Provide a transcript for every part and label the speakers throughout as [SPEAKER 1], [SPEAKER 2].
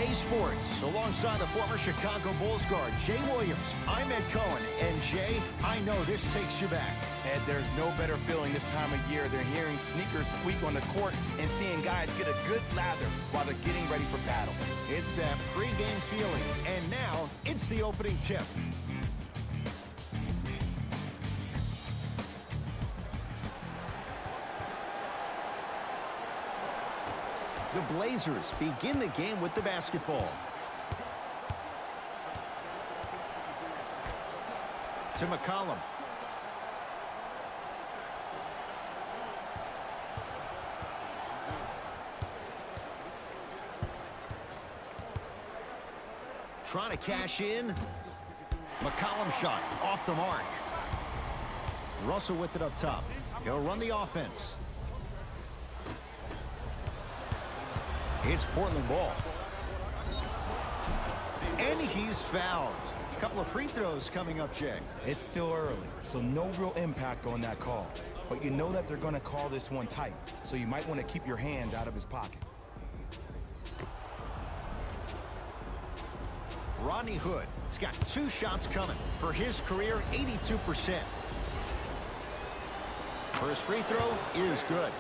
[SPEAKER 1] EA Sports, alongside the former Chicago Bulls guard, Jay Williams. I'm Ed Cohen, and Jay, I know this takes you back.
[SPEAKER 2] Ed, there's no better feeling this time of year than hearing sneakers squeak on the court and seeing guys get a good lather while they're getting ready for battle.
[SPEAKER 1] It's that pregame feeling, and now it's the opening tip. The Blazers begin the game with the basketball. To McCollum. Trying to cash in. McCollum shot off the mark. Russell with it up top. He'll run the offense. It's Portland ball. And he's fouled. A couple of free throws coming up, Jay.
[SPEAKER 2] It's still early, so no real impact on that call. But you know that they're going to call this one tight, so you might want to keep your hands out of his pocket.
[SPEAKER 1] Rodney Hood has got 2 shots coming. For his career, 82%. First free throw is good.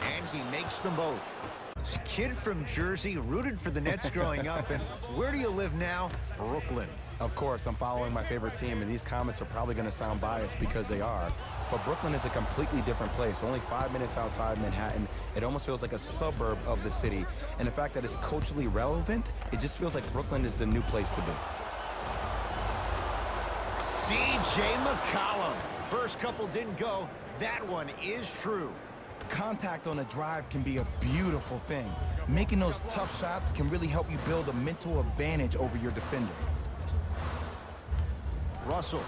[SPEAKER 1] And he makes them both. This kid from Jersey rooted for the Nets growing up. And where do you live now? Brooklyn.
[SPEAKER 2] Of course, I'm following my favorite team, and these comments are probably going to sound biased because they are. But Brooklyn is a completely different place. Only 5 minutes outside Manhattan. It almost feels like a suburb of the city. And the fact that it's culturally relevant, it just feels like Brooklyn is the new place to be.
[SPEAKER 1] C.J. McCollum. First couple didn't go. That one is true.
[SPEAKER 2] Contact on a drive can be a beautiful thing. Making those tough shots can really help you build a mental advantage over your defender.
[SPEAKER 1] Russell.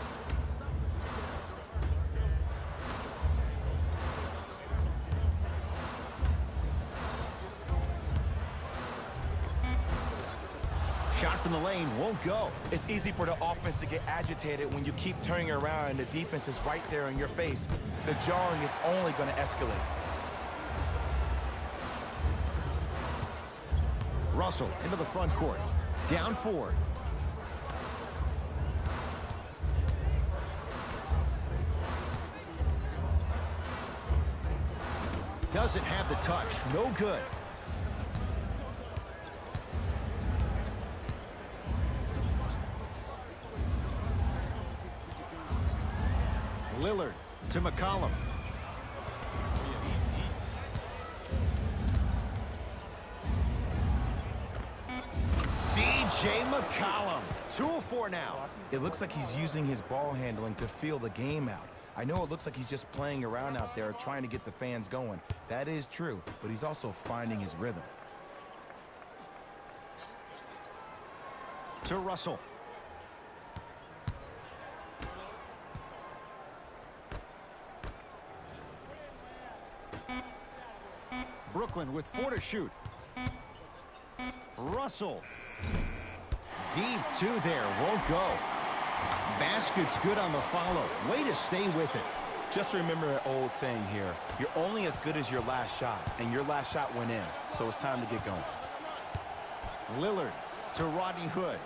[SPEAKER 1] Shot from the lane won't go.
[SPEAKER 2] It's easy for the offense to get agitated when you keep turning around and the defense is right there in your face. The jarring is only going to escalate.
[SPEAKER 1] Russell into the front court. Down 4. Doesn't have the touch. No good. Lillard to McCollum. C.J. McCollum. 2 of 4 now.
[SPEAKER 2] It looks like he's using his ball handling to feel the game out. I know it looks like he's just playing around out there trying to get the fans going. That is true, but he's also finding his rhythm.
[SPEAKER 1] To Russell. Brooklyn with 4 to shoot. Russell. Deep 2 there. Won't go. Basket's good on the follow. Way to stay with it.
[SPEAKER 2] Just remember an old saying here. You're only as good as your last shot, and your last shot went in, so it's time to get going.
[SPEAKER 1] Lillard to Rodney Hood.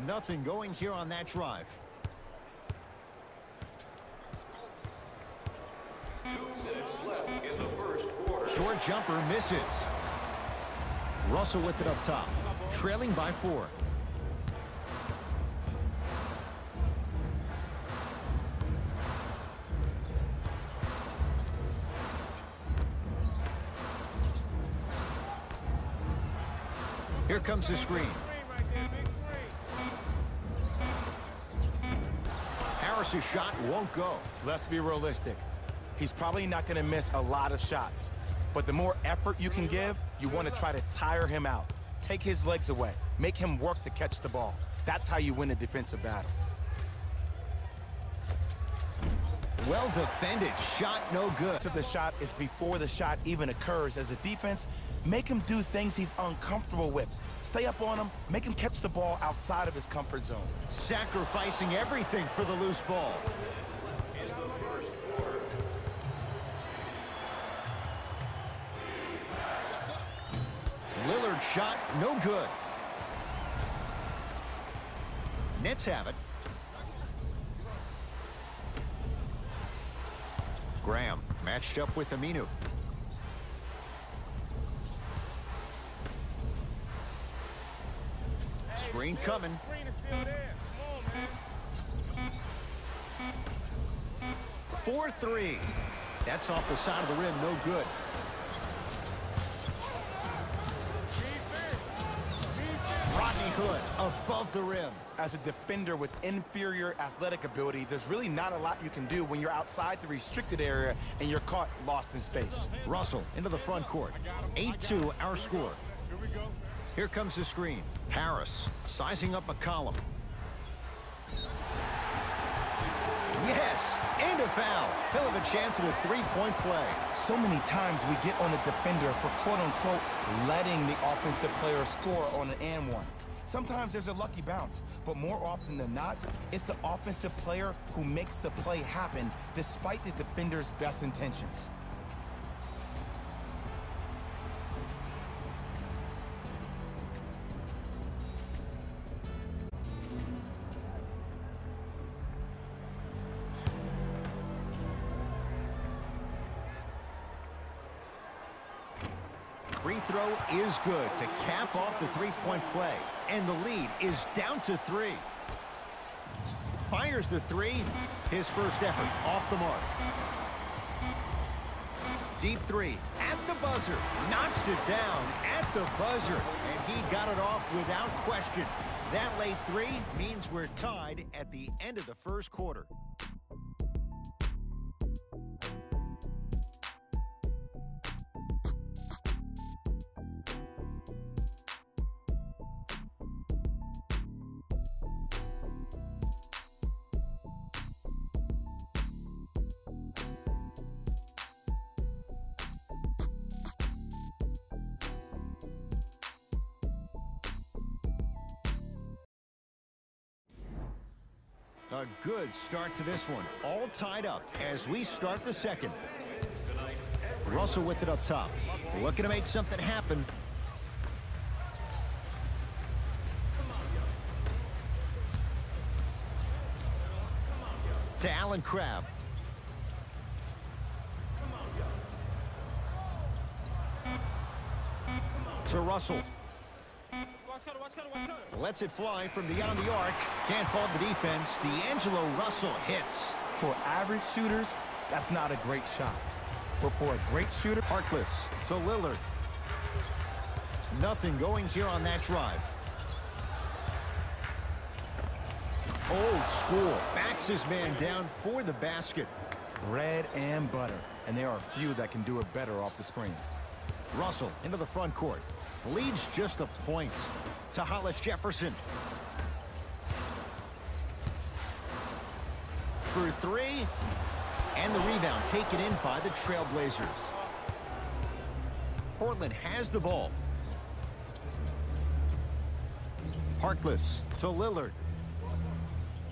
[SPEAKER 1] Nothing going here on that drive.
[SPEAKER 3] 2 minutes left in the first quarter.
[SPEAKER 1] Short jumper misses. Russell with it up top. Trailing by 4. Here comes the screen. Harris's shot won't go.
[SPEAKER 2] Let's be realistic. He's probably not going to miss a lot of shots. But the more effort you can give, you want to try to tire him out. Take his legs away. Make him work to catch the ball. That's how you win a defensive battle.
[SPEAKER 1] Well defended. Shot no good.
[SPEAKER 2] So the shot is before the shot even occurs. As a defense, Make him do things he's uncomfortable with. Stay up on him, make him catch the ball outside of his comfort zone.
[SPEAKER 1] Sacrificing everything for the loose ball. Lillard shot, no good. Nets have it. Graham matched up with Aminu. Screen coming. 4-3. That's off the side of the rim, no good. Rodney Hood above the rim.
[SPEAKER 2] As a defender with inferior athletic ability, there's really not a lot you can do when you're outside the restricted area and you're caught lost in space.
[SPEAKER 1] Russell into the front court. 8-2 our score. Here comes the screen. Harris sizing up McCollum. Yes, and a foul. He'll have a chance at a three-point play.
[SPEAKER 2] So many times we get on the defender for quote-unquote letting the offensive player score on an and one. Sometimes there's a lucky bounce, but more often than not, it's the offensive player who makes the play happen despite the defender's best intentions.
[SPEAKER 1] Free throw is good to cap off the three-point play. And the lead is down to 3. Fires the 3. His first effort off the mark. Deep 3 at the buzzer. Knocks it down at the buzzer. And he got it off without question. That late 3 means we're tied at the end of the first quarter. A good start to this one. All tied up as we start the second. Russell with it up top. Looking to make something happen. To Allen Crabbe. To Russell. Lets it fly from beyond the arc. Can't fault the defense. D'Angelo Russell hits.
[SPEAKER 2] For average shooters, that's not a great shot. But for a great shooter,
[SPEAKER 1] Harkless to Lillard. Nothing going here on that drive. Old school. Backs his man down for the basket.
[SPEAKER 2] bread and butter. And there are a few that can do it better off the screen.
[SPEAKER 1] Russell into the front court. Leads just a point to Hollis Jefferson. For three. And the rebound taken in by the Trailblazers. Portland has the ball. Harkless to Lillard.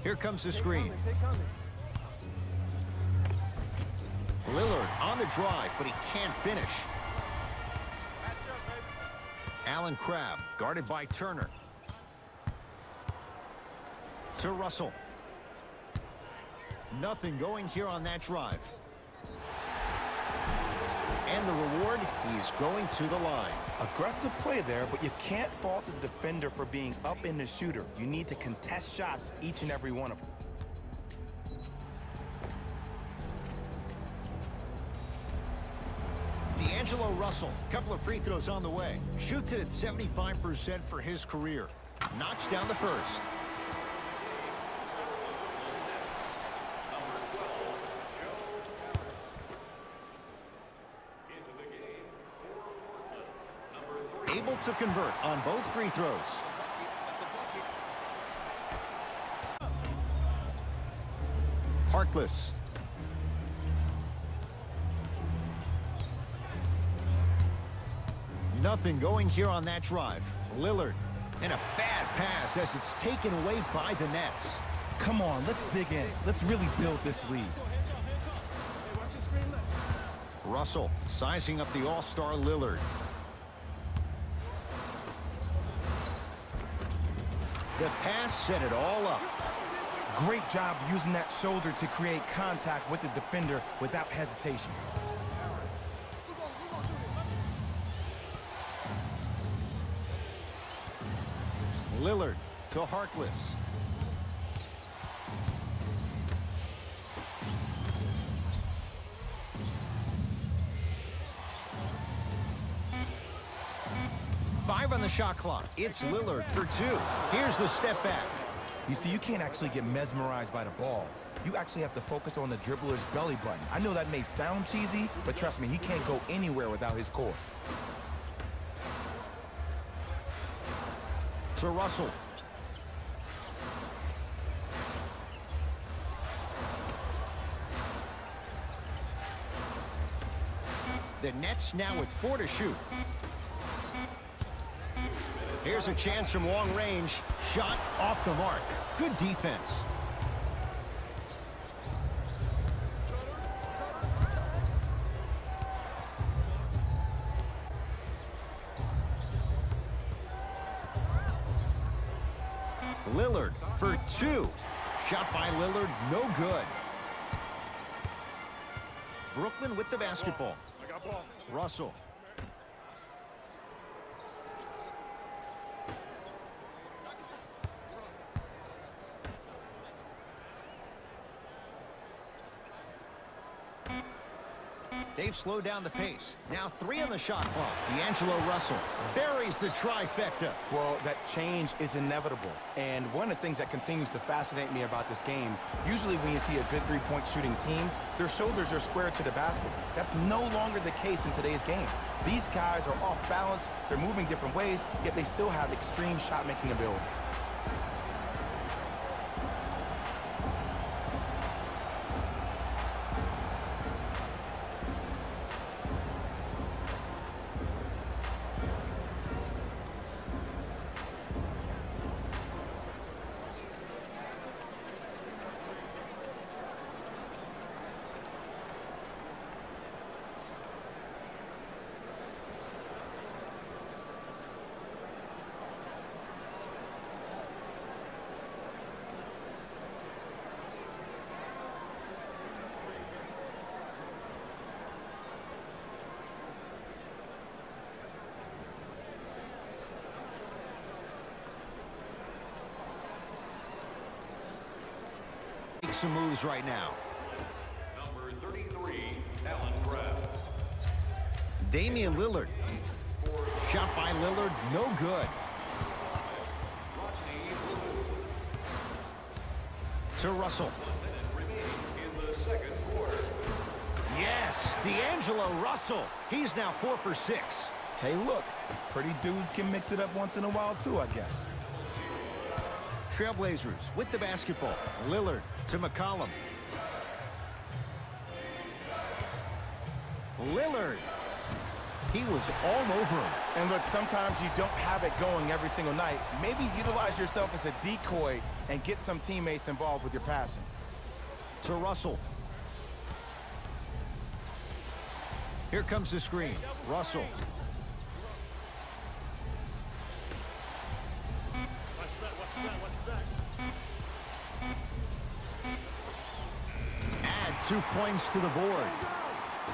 [SPEAKER 1] Here comes the screen. Lillard on the drive, but he can't finish. Allen Crabbe guarded by Turner. To Russell. Nothing going here on that drive. And the reward, he's going to the line.
[SPEAKER 2] Aggressive play there, but you can't fault the defender for being up in the shooter. You need to contest shots, each and every one of them.
[SPEAKER 1] D'Angelo Russell, couple of free throws on the way. Shoots it at 75% for his career. Knocks down the first. Able to convert on both free throws. Harkless. Nothing going here on that drive. Lillard. And a bad pass as it's taken away by the Nets.
[SPEAKER 2] Come on, let's dig in. Let's really build this lead.
[SPEAKER 1] Russell sizing up the all-star Lillard. The pass set it all up.
[SPEAKER 2] Great job using that shoulder to create contact with the defender without hesitation.
[SPEAKER 1] Lillard to Harkless. Five on the shot clock. It's Lillard for two. Here's the step back.
[SPEAKER 2] You see, you can't actually get mesmerized by the ball. You actually have to focus on the dribbler's belly button. I know that may sound cheesy, but trust me, he can't go anywhere without his core.
[SPEAKER 1] To Russell. The Nets now with 4 to shoot. Here's a chance from long range. Shot off the mark. Good defense. Lillard for two. Shot by Lillard, no good. Brooklyn with the basketball. Russell. They've slowed down the pace. Now 3 on the shot clock. D'Angelo Russell buries the trifecta.
[SPEAKER 2] Well, that change is inevitable. And one of the things that continues to fascinate me about this game, usually when you see a good three-point shooting team, their shoulders are square to the basket. That's no longer the case in today's game. These guys are off balance, they're moving different ways, yet they still have extreme shot-making ability.
[SPEAKER 1] Make some moves right now.
[SPEAKER 3] Number 33, Allen Kraft.
[SPEAKER 1] Damian Lillard. Shot by Lillard, no good. To Russell.
[SPEAKER 3] In the second quarter.
[SPEAKER 1] Yes, D'Angelo Russell. He's now 4 for 6.
[SPEAKER 2] Hey, look, pretty dudes can mix it up once in a while too, I guess.
[SPEAKER 1] Trailblazers with the basketball. Lillard to McCollum. Lillard. He was all over him.
[SPEAKER 2] And look, sometimes you don't have it going every single night. Maybe utilize yourself as a decoy and get some teammates involved with your passing.
[SPEAKER 1] To Russell. Here comes the screen. Russell. Add 2 points to the board.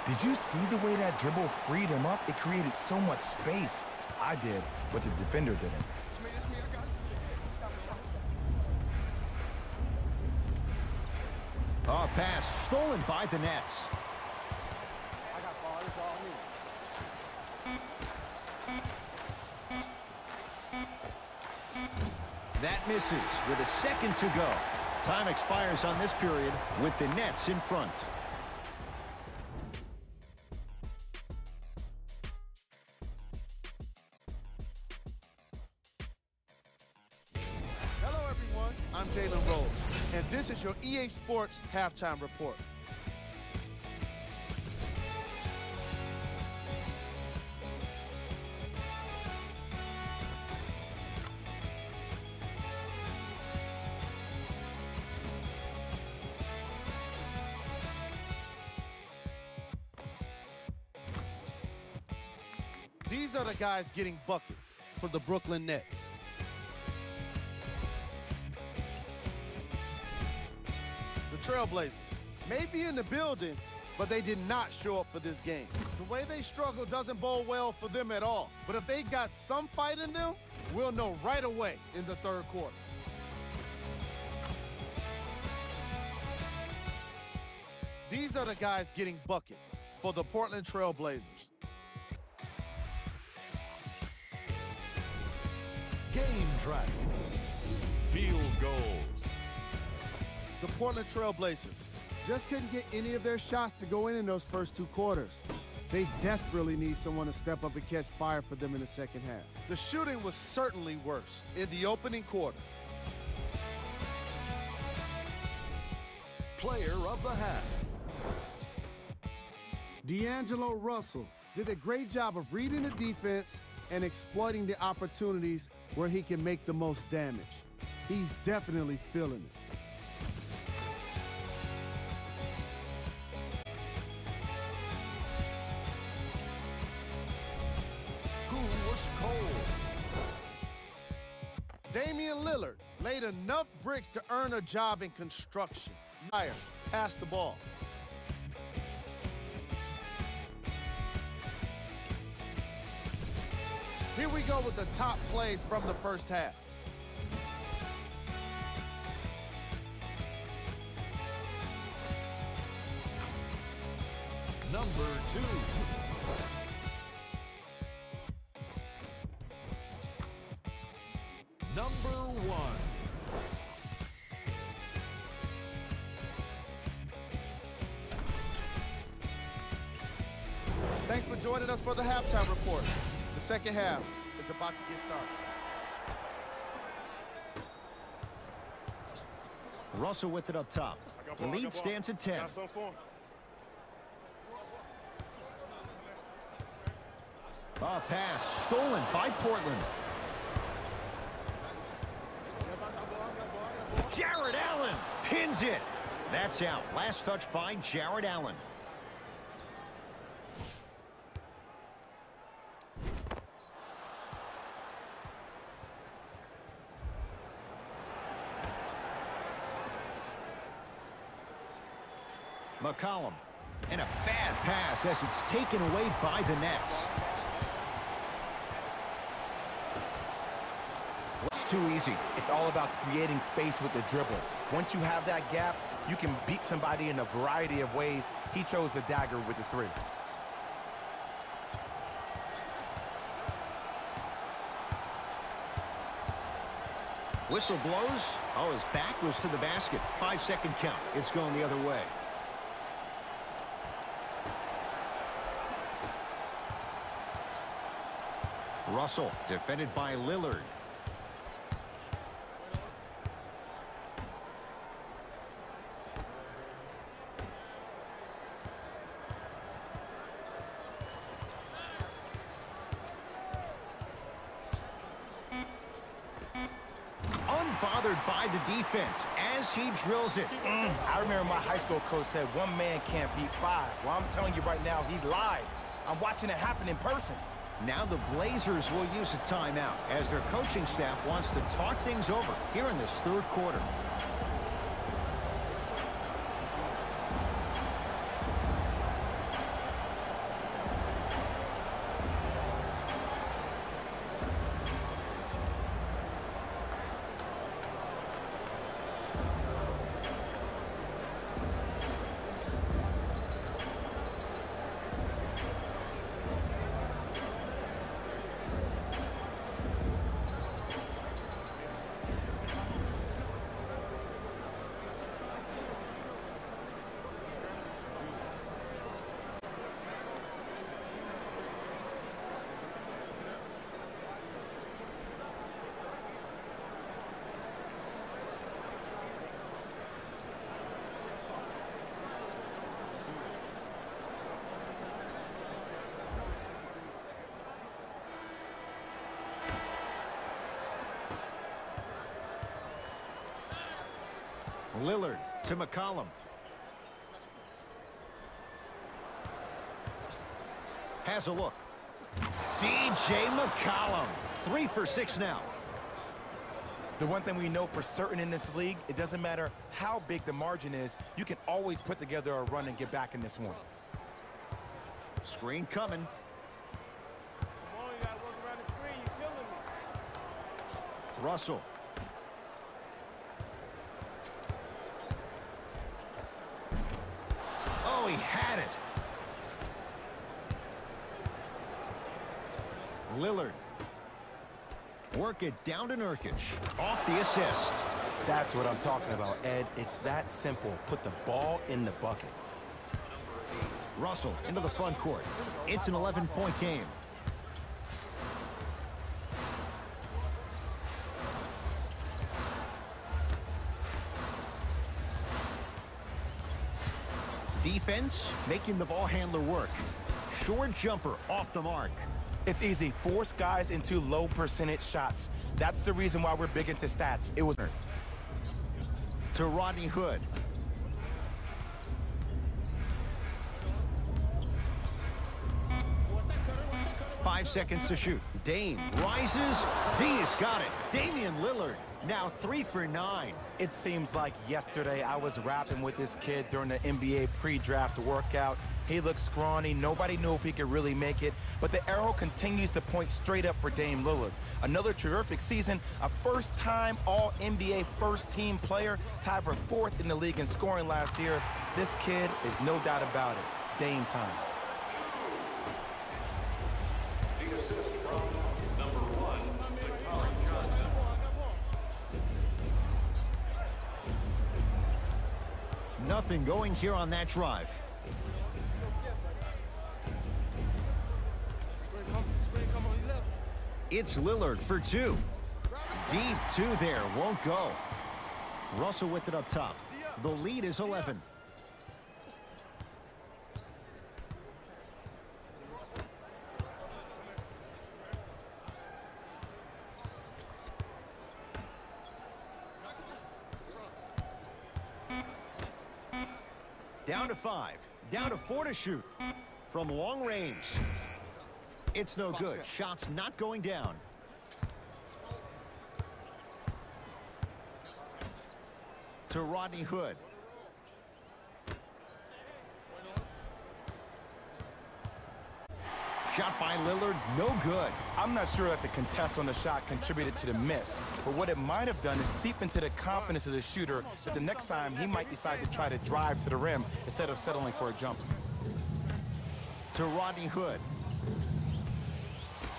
[SPEAKER 2] Did you see the way that dribble freed him up? It created so much space. I did, but the defender didn't.
[SPEAKER 1] A pass stolen by the Nets. That misses with a second to go. Time expires on this period with the Nets in front.
[SPEAKER 4] Hello, everyone. I'm Jalen Rose, and this is your EA Sports Halftime Report. These are the guys getting buckets for the Brooklyn Nets. The Trailblazers may be in the building, but they did not show up for this game. The way they struggle doesn't bode well for them at all. But if they got some fight in them, we'll know right away in the third quarter. These are the guys getting buckets for the Portland Trailblazers.
[SPEAKER 3] Game track. Field goals.
[SPEAKER 4] The Portland Trailblazers just couldn't get any of their shots to go in those first two quarters. They desperately need someone to step up and catch fire for them in the second half. The shooting was certainly worse in the opening quarter.
[SPEAKER 3] Player of the half.
[SPEAKER 4] D'Angelo Russell did a great job of reading the defense and exploiting the opportunities where he can make the most damage. He's definitely feeling it.
[SPEAKER 3] Who was cold?
[SPEAKER 4] Damian Lillard laid enough bricks to earn a job in construction. Meyer passed the ball. Here we go with the top plays from the first half.
[SPEAKER 3] Number 2. Number 1.
[SPEAKER 4] Thanks for joining us for the halftime report. The second half is about to get started.
[SPEAKER 1] Russell with it up top. The lead stands at 10. Pass stolen by Portland. Jared Allen pins it. That's out. Last touch by Jared Allen. McCollum. And a bad pass as it's taken away by the Nets. It's too easy.
[SPEAKER 2] It's all about creating space with the dribble. Once you have that gap, you can beat somebody in a variety of ways. He chose the dagger with the three.
[SPEAKER 1] Whistle blows. Oh, his back goes to the basket. 5-second count. It's going the other way. Russell, defended by Lillard. Unbothered by the defense as he drills it.
[SPEAKER 2] I remember my high school coach said one man can't beat five. Well, I'm telling you right now, he lied. I'm watching it happen in person.
[SPEAKER 1] Now the Blazers will use a timeout as their coaching staff wants to talk things over here in this third quarter. Lillard to McCollum. Has a look. C.J. McCollum, 3 for 6 now.
[SPEAKER 2] The one thing we know for certain in this league, it doesn't matter how big the margin is, you can always put together a run and get back in this one.
[SPEAKER 1] Screen coming. Russell. Oh, he had it. Lillard. Work it down to Nurkic. Off the assist.
[SPEAKER 2] That's what I'm talking about, Ed. It's that simple. Put the ball in the bucket.
[SPEAKER 1] Russell into the front court. It's an 11-point game. Defense making the ball handler work. Short jumper off the mark.
[SPEAKER 2] It's easy. Force guys into low percentage shots. That's the reason why we're big into stats. It was
[SPEAKER 1] to Rodney Hood. Five seconds to shoot. Dame rises. D has got it. Damian Lillard now 3 for 9.
[SPEAKER 2] It seems like yesterday I was rapping with this kid during the NBA pre-draft workout. He looked scrawny. Nobody knew if he could really make it. But the arrow continues to point straight up for Dame Lillard. Another terrific season. A first-time All-NBA first-team player. Tied for 4th in the league in scoring last year. This kid is no doubt about it. Dame time.
[SPEAKER 3] The assist from number 1, Dakari Johnson.
[SPEAKER 1] Nothing going here on that drive. It's Lillard for 2. Deep 2 there, won't go. Russell with it up top. The lead is 11. Down to 5. Down to 4 to shoot. From long range. It's no good. Shots not going down. To Rodney Hood. Shot by Lillard, no good.
[SPEAKER 2] I'm not sure that the contest on the shot contributed to the miss, but what it might have done is seep into the confidence of the shooter that the next time he might decide to try to drive to the rim instead of settling for a jump.
[SPEAKER 1] To Rodney Hood.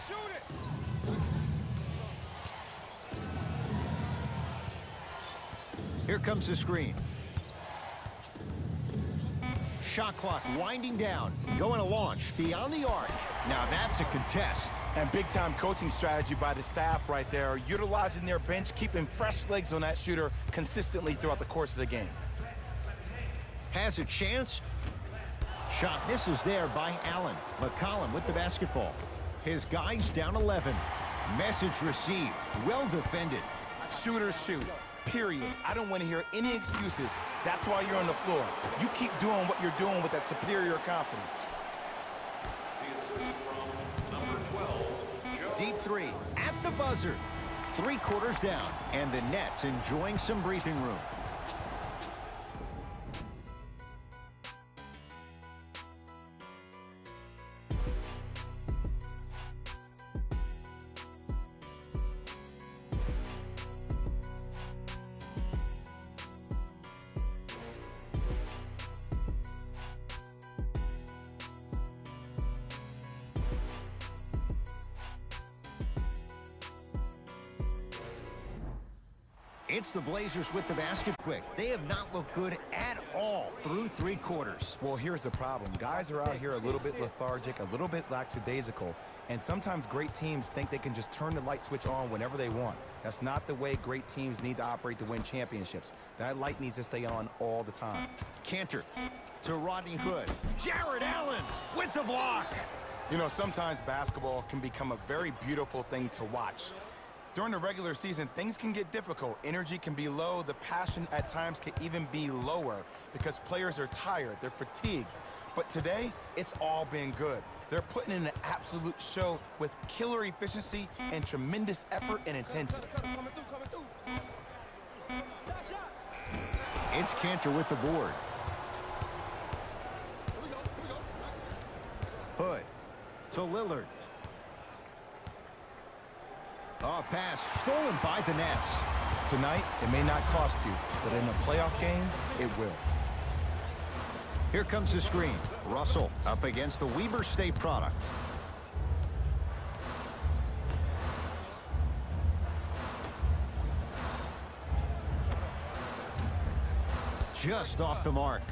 [SPEAKER 4] Shoot it!
[SPEAKER 1] Here comes the screen. Shot clock winding down. Going to launch beyond the arc. Now that's a contest.
[SPEAKER 2] And big-time coaching strategy by the staff right there, utilizing their bench, keeping fresh legs on that shooter consistently throughout the course of the game.
[SPEAKER 1] Has a chance. Shot misses there by Allen. McCollum with the basketball. His guys down 11. Message received. Well defended.
[SPEAKER 2] Shooters shoot. Period. I don't want to hear any excuses. That's why you're on the floor. You keep doing what you're doing with that superior confidence.
[SPEAKER 3] The assist from number 12, Joe.
[SPEAKER 1] Deep 3 at the buzzer. 3 quarters down, and the Nets enjoying some breathing room. It's the Blazers with the basket quick. They have not looked good at all through 3 quarters.
[SPEAKER 2] Well, here's the problem. Guys are out here a little bit lethargic, a little bit lackadaisical, and sometimes great teams think they can just turn the light switch on whenever they want. That's not the way great teams need to operate to win championships. That light needs to stay on all the time.
[SPEAKER 1] Cantor to Rodney Hood. Jared Allen with the block.
[SPEAKER 2] You know, sometimes basketball can become a very beautiful thing to watch. During the regular season, things can get difficult. Energy can be low. The passion at times can even be lower because players are tired. They're fatigued. But today, it's all been good. They're putting in an absolute show with killer efficiency and tremendous effort and intensity.
[SPEAKER 1] It's Cantor with the board. Hood to Lillard. Oh, pass stolen by the Nets.
[SPEAKER 2] Tonight, it may not cost you, but in a playoff game, it will.
[SPEAKER 1] Here comes the screen. Russell up against the Weber State product. Just off the mark.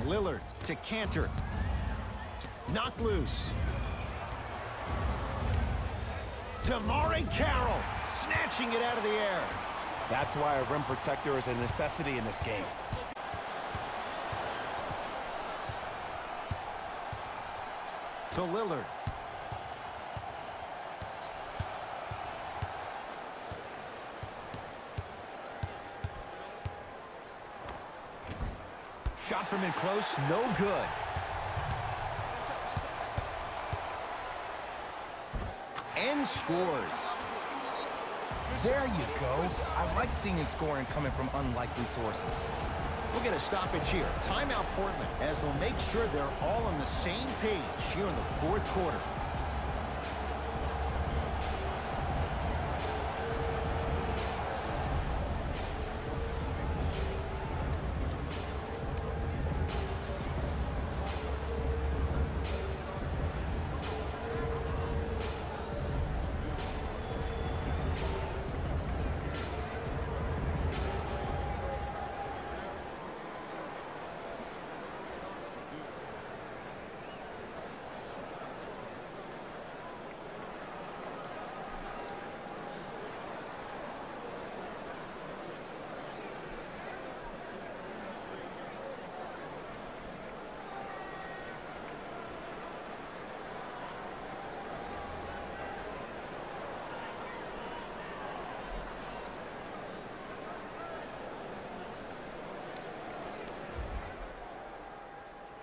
[SPEAKER 1] Lillard to Cantor. Knocked loose. Damari Carroll snatching it out of the air.
[SPEAKER 2] That's why a rim protector is a necessity in this game.
[SPEAKER 1] To Lillard. Shot from in close, no good. And scores.
[SPEAKER 2] There you go. I like seeing his scoring coming from unlikely sources.
[SPEAKER 1] We'll get a stoppage here. Timeout Portland, as they'll make sure they're all on the same page here in the fourth quarter.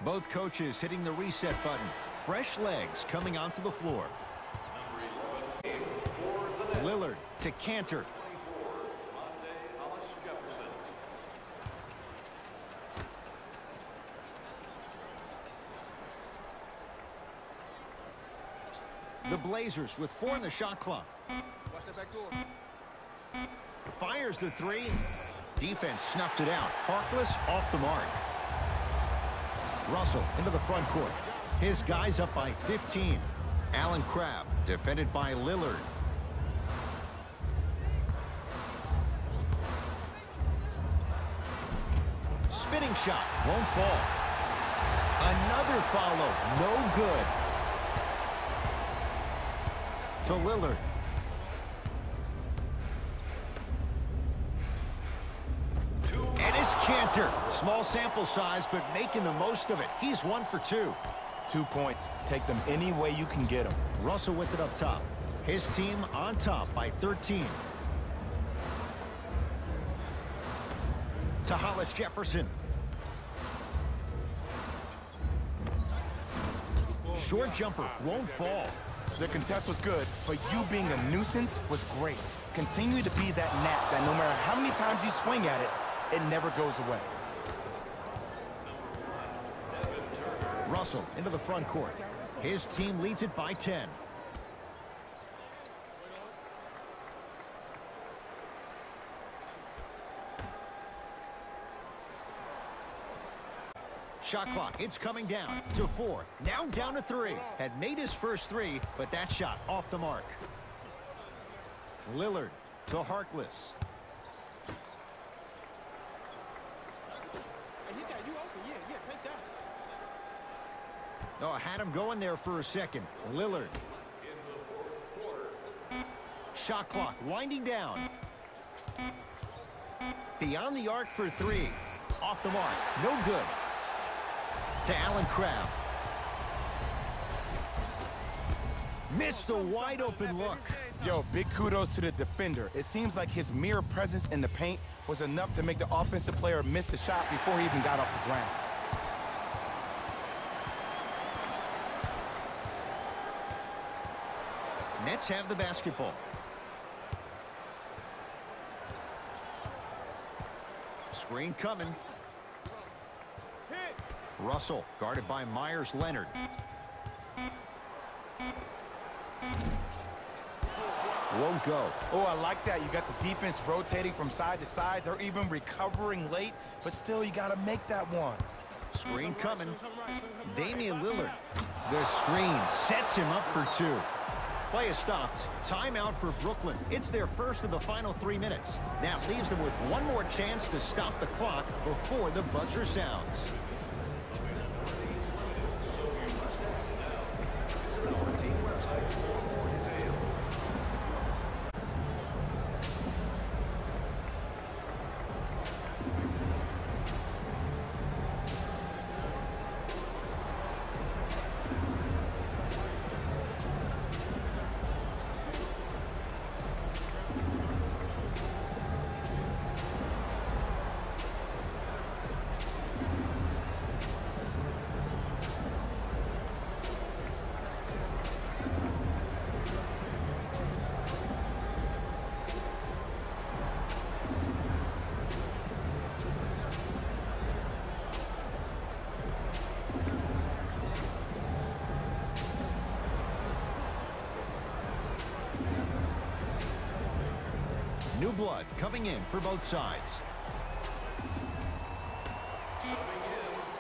[SPEAKER 1] Both coaches hitting the reset button. Fresh legs coming onto the floor. Lillard to Cantor. The Blazers with 4 in the shot clock. Fires the three. Defense snuffed it out. Harkless off the mark. Russell into the front court. His guys up by 15. Allen Crabbe defended by Lillard. Spinning shot won't fall. Another follow, no good. To Lillard. And it's Cantor. Small sample size, but making the most of it. He's 1 for 2.
[SPEAKER 2] 2 points. Take them any way you can get them.
[SPEAKER 1] Russell with it up top. His team on top by 13. To Hollis Jefferson. Short jumper won't fall.
[SPEAKER 2] The contest was good, but you being a nuisance was great. Continue to be that gnat that no matter how many times you swing at it, it never goes away.
[SPEAKER 1] Russell into the front court. His team leads it by 10. Shot clock, it's coming down to 4. Now down to 3. Had made his first 3, but that shot off the mark. Lillard to Harkless. Oh, had him going there for a second. Lillard. Shot clock winding down. Beyond the arc for 3. Off the mark. No good. To Allen Crabbe. Missed a wide open look.
[SPEAKER 2] Yo, big kudos to the defender. It seems like his mere presence in the paint was enough to make the offensive player miss the shot before he even got off the ground.
[SPEAKER 1] Nets have the basketball. Screen coming. Russell guarded by Myers-Leonard. Won't go.
[SPEAKER 2] Oh, I like that. You got the defense rotating from side to side. They're even recovering late, but still, you got to make that one.
[SPEAKER 1] Screen coming. Damian Lillard. The screen sets him up for two. Play is stopped. Timeout for Brooklyn. It's their first of the final 3 minutes. That leaves them with one more chance to stop the clock before the buzzer sounds. New blood coming in for both sides.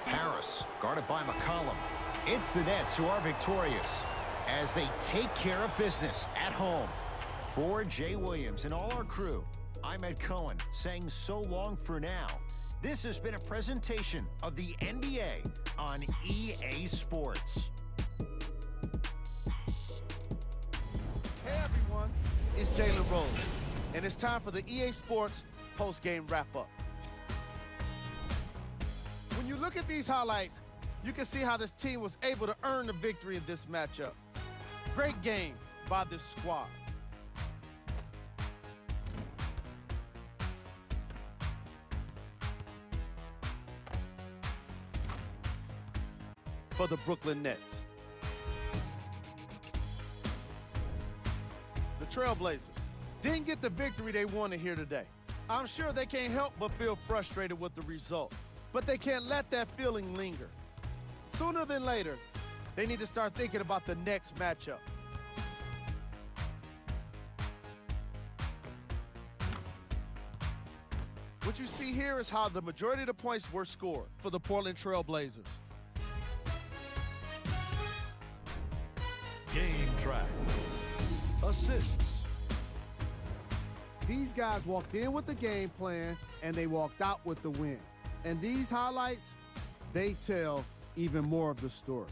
[SPEAKER 1] Harris guarded by McCollum. It's the Nets who are victorious as they take care of business at home. For Jay Williams and all our crew, I'm Ed Cohen saying so long for now. This has been a presentation of the NBA on EA Sports.
[SPEAKER 4] Hey everyone, it's Jalen Rose, and it's time for the EA Sports post-game wrap-up. When you look at these highlights, you can see how this team was able to earn the victory in this matchup. Great game by this squad. For the Brooklyn Nets. The Trailblazers didn't get the victory they wanted here today. I'm sure they can't help but feel frustrated with the result, but they can't let that feeling linger. Sooner than later, they need to start thinking about the next matchup. What you see here is how the majority of the points were scored for the Portland Trailblazers.
[SPEAKER 3] Game track. Assists.
[SPEAKER 4] These guys walked in with the game plan, and they walked out with the win. And these highlights, they tell even more of the story.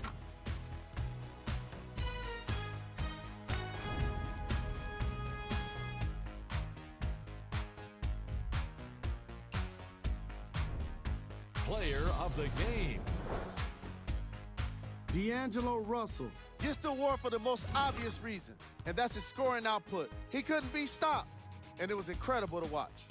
[SPEAKER 3] Player of the game.
[SPEAKER 4] D'Angelo Russell gets the award for the most obvious reason, and that's his scoring output. He couldn't be stopped, and it was incredible to watch.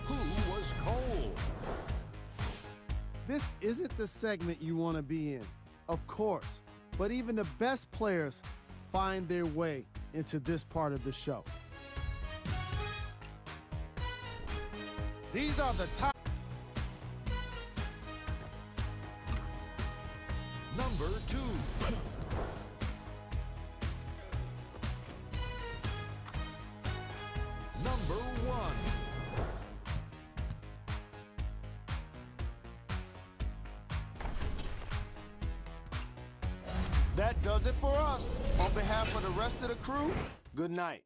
[SPEAKER 3] Who was cold?
[SPEAKER 4] This isn't the segment you want to be in, of course, but even the best players find their way into this part of the show. These are the top.
[SPEAKER 3] Number 2. Number 1.
[SPEAKER 4] That does it for us. On behalf of the rest of the crew, good night.